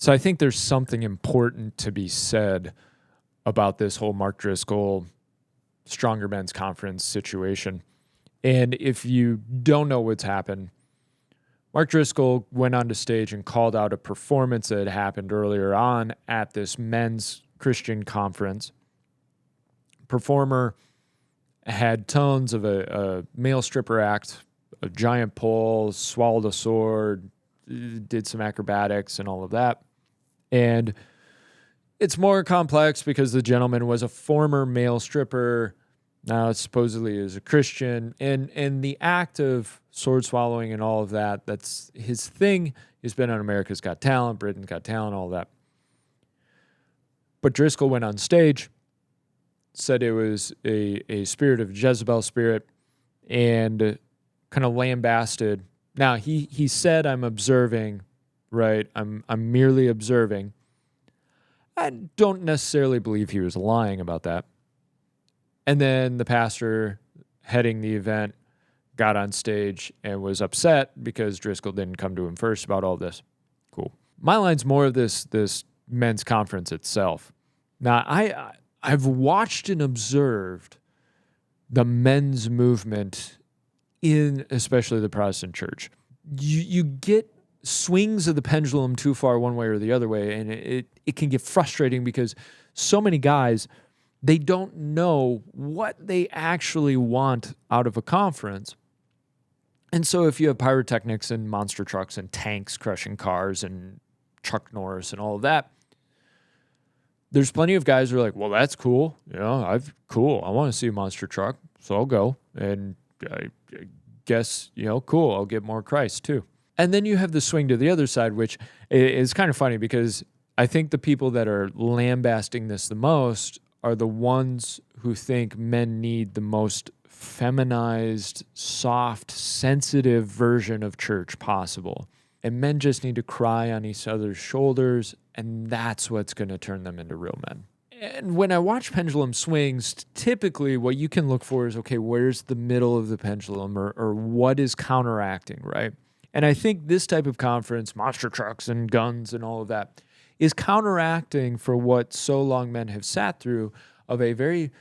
So I think there's something important to be said about this whole Mark Driscoll Stronger Men's Conference situation. And if you don't know what's happened, Mark Driscoll went onto stage and called out a performance that had happened earlier on at this men's Christian conference. Performer had tones of a male stripper act, a giant pole, swallowed a sword, did some acrobatics and all of that. And it's more complex because the gentleman was a former male stripper, now supposedly is a Christian. And the act of sword swallowing and all of that, that's his thing. He's been on America's Got Talent, Britain's Got Talent, all that. But Driscoll went on stage, said it was a spirit of Jezebel spirit, and kind of lambasted. Now, he said, I'm observing, right? I'm merely observing. I don't necessarily believe he was lying about that. And then the pastor heading the event got on stage and was upset because Driscoll didn't come to him first about all this. Cool. My line's more of this men's conference itself. Now, I've watched and observed the men's movement in especially the Protestant church. You get swings of the pendulum too far one way or the other way, and it can get frustrating because so many guys, they don't know what they actually want out of a conference. And so if you have pyrotechnics and monster trucks and tanks crushing cars and Chuck Norris and all of that, there's plenty of guys who are like, well, that's cool. You know, I want to see a monster truck, so I'll go. And I guess, cool, I'll get more Christ too. And then you have the swing to the other side, which is kind of funny because I think the people that are lambasting this the most are the ones who think men need the most feminized, soft, sensitive version of church possible. And men just need to cry on each other's shoulders, and that's what's going to turn them into real men. And when I watch pendulum swings, typically what you can look for is, okay, where's the middle of the pendulum or what is counteracting, right? And I think this type of conference, monster trucks and guns and all of that, is counteracting for what so long men have sat through of a very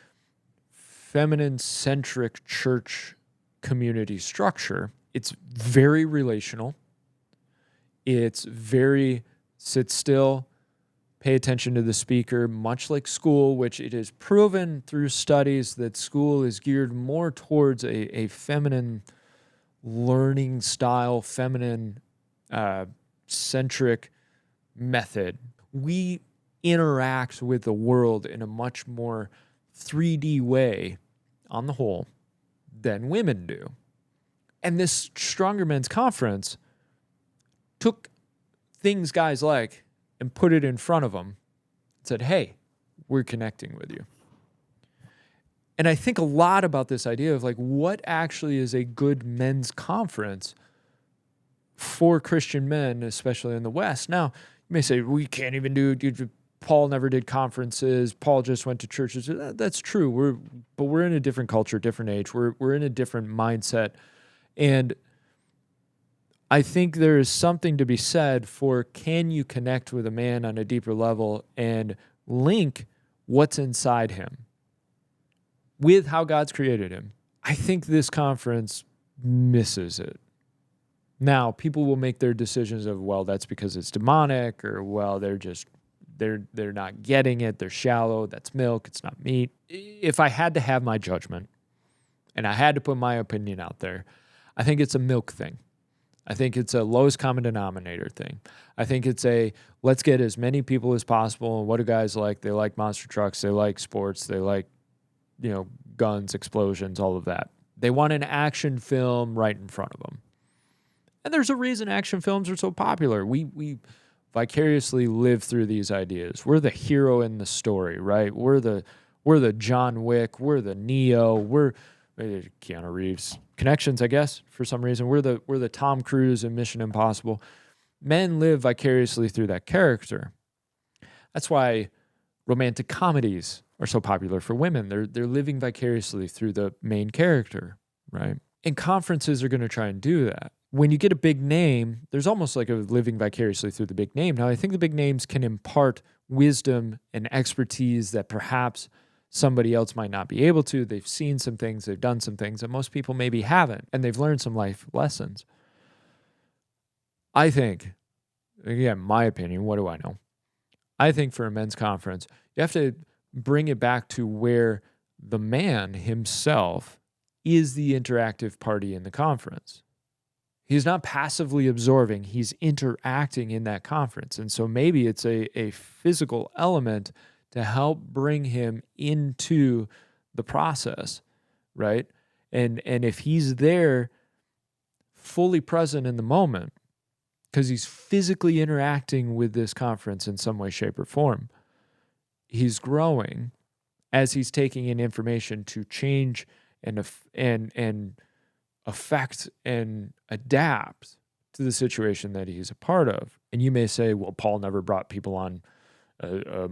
feminine-centric church community structure. It's very relational. It's very sit still, pay attention to the speaker, much like school, which it is proven through studies that school is geared more towards a feminine learning style, feminine centric method. We interact with the world in a much more 3D way on the whole than women do. And this Stronger Men's Conference took things guys like and put it in front of them and said, hey, we're connecting with you. And I think a lot about this idea of like what actually is a good men's conference for Christian men, especially in the West. Now, you may say, we can't even do Paul never did conferences. Paul just went to churches. That's true. But we're in a different culture, different age. We're in a different mindset. And I think there is something to be said for, can you connect with a man on a deeper level and link what's inside him with how God's created him? I think this conference misses it. Now, people will make their decisions of, well, that's because it's demonic, or, well, they're not getting it, they're shallow, that's milk, it's not meat. If I had to have my judgment and I had to put my opinion out there, I think it's a milk thing. I think it's a lowest common denominator thing. I think it's let's get as many people as possible. And what do guys like? They like monster trucks, they like sports, they like, guns, explosions, all of that. They want an action film right in front of them. And there's a reason action films are so popular. We vicariously live through these ideas. We're the hero in the story, right? We're the John Wick, we're the Neo, we're Keanu Reeves connections, I guess, for some reason. We're the Tom Cruise in Mission Impossible. Men live vicariously through that character. That's why romantic comedies are so popular for women. They're living vicariously through the main character, right? And conferences are going to try and do that. when you get a big name, there's almost like a living vicariously through the big name. Now, I think the big names can impart wisdom and expertise that perhaps somebody else might not be able to. They've seen some things, they've done some things that most people maybe haven't, and they've learned some life lessons. I think, again, my opinion, what do I know? I think for a men's conference, you have to bring it back to where the man himself is the interactive party in the conference. He's not passively absorbing, he's interacting in that conference. And so maybe it's a physical element to help bring him into the process, right? And if he's there fully present in the moment, because he's physically interacting with this conference in some way, shape, or form, he's growing as he's taking in information to change and affect and adapt to the situation that he's a part of. And you may say, well, Paul never brought people on a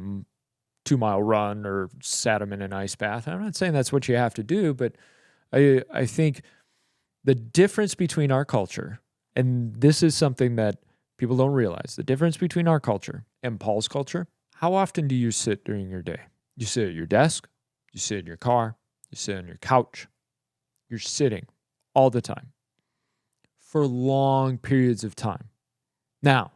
2-mile run or sat them in an ice bath. I'm not saying that's what you have to do, but I think the difference between our culture, and this is something that people don't realize, the difference between our culture and Paul's culture, how often do you sit during your day? You sit at your desk, you sit in your car, you sit on your couch. You're sitting all the time for long periods of time. Now,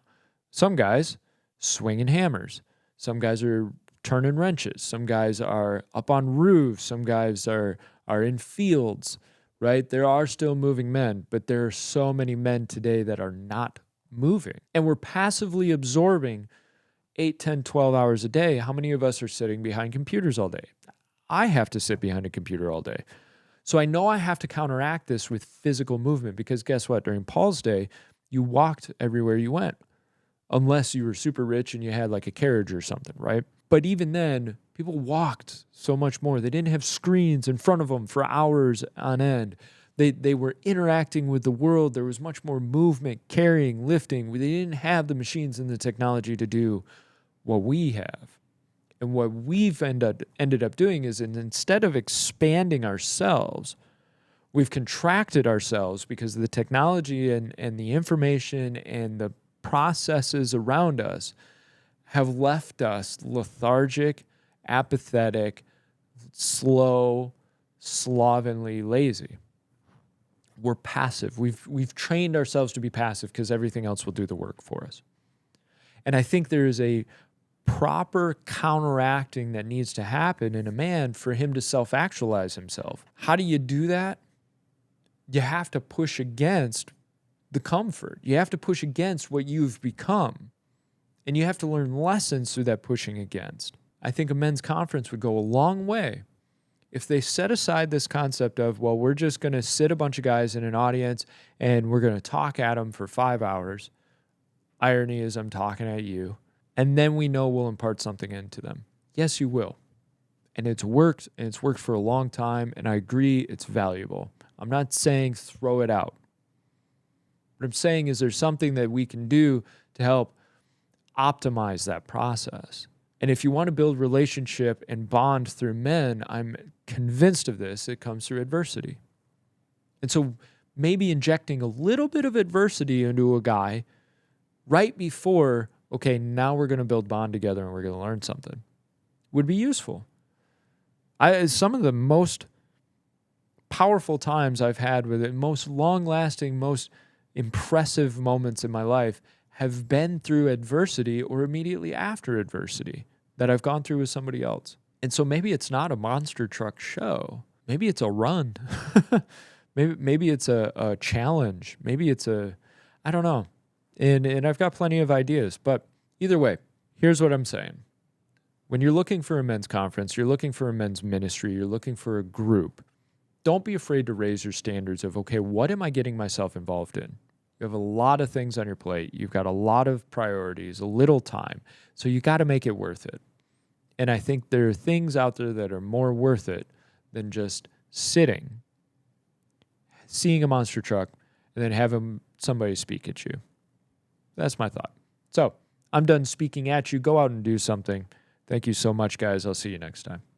some guys swinging hammers. Some guys are turning wrenches. Some guys are up on roofs. Some guys are in fields, right? There are still moving men, but there are so many men today that are not moving. And we're passively absorbing 8, 10, 12 hours a day. How many of us are sitting behind computers all day? I have to sit behind a computer all day. So I know I have to counteract this with physical movement, because guess what? During Paul's day, you walked everywhere you went, unless you were super rich and you had like a carriage or something, right? But even then, people walked so much more. They didn't have screens in front of them for hours on end. They were interacting with the world. There was much more movement, carrying, lifting. They didn't have the machines and the technology to do what we have. And what we've ended up doing is, instead of expanding ourselves, we've contracted ourselves because of the technology and the information and the processes around us have left us lethargic, apathetic, slow, slovenly, lazy. We're passive. We've trained ourselves to be passive because everything else will do the work for us. And I think there is a proper counteracting that needs to happen in a man for him to self-actualize himself. How do you do that? You have to push against the comfort. You have to push against what you've become. And you have to learn lessons through that pushing against. I think a men's conference would go a long way if they set aside this concept of, well, we're just going to sit a bunch of guys in an audience and we're going to talk at them for 5 hours. Irony is I'm talking at you. And then we know we'll impart something into them. Yes, you will. And it's worked, and it's worked for a long time, and I agree it's valuable. I'm not saying throw it out. What I'm saying is there's something that we can do to help optimize that process. And if you want to build relationship and bond through men, I'm convinced of this, it comes through adversity. And so maybe injecting a little bit of adversity into a guy right before, okay, now we're going to build bond together and we're going to learn something, would be useful. Some of the most powerful times I've had with it, most long-lasting, most impressive moments in my life have been through adversity or immediately after adversity that I've gone through with somebody else. And so maybe it's not a monster truck show. Maybe it's a run. maybe it's a challenge. Maybe it's I don't know. And I've got plenty of ideas. But either way, here's what I'm saying. When you're looking for a men's conference, you're looking for a men's ministry, you're looking for a group, don't be afraid to raise your standards of, okay, what am I getting myself involved in? You have a lot of things on your plate. You've got a lot of priorities, a little time. So you got to make it worth it. And I think there are things out there that are more worth it than just sitting, seeing a monster truck, and then having somebody speak at you. That's my thought. So I'm done speaking at you. Go out and do something. Thank you so much, guys. I'll see you next time.